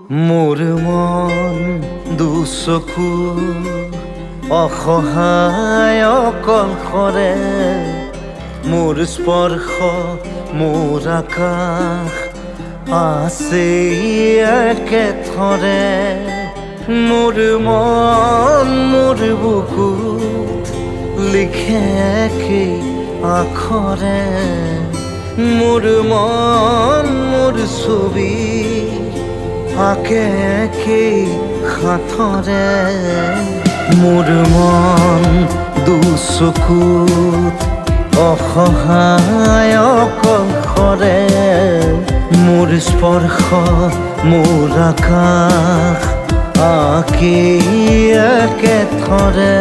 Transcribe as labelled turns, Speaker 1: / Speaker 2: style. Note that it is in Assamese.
Speaker 1: মোৰ মন দুচকু অসহায় অকলশৰে মোৰ স্পৰ্শ মোৰ আকাশ আছে একেথৰে মোৰ মন মোৰ বুকুত লিখে একেই আখৰে মোৰ মন মোৰ ছবি আঁকে একেই হাতৰে মোৰ মন দুচকুত অসহায় অকলশৰে মোৰ স্পৰ্শ মোৰ আকাশ আঁকি একেথৰে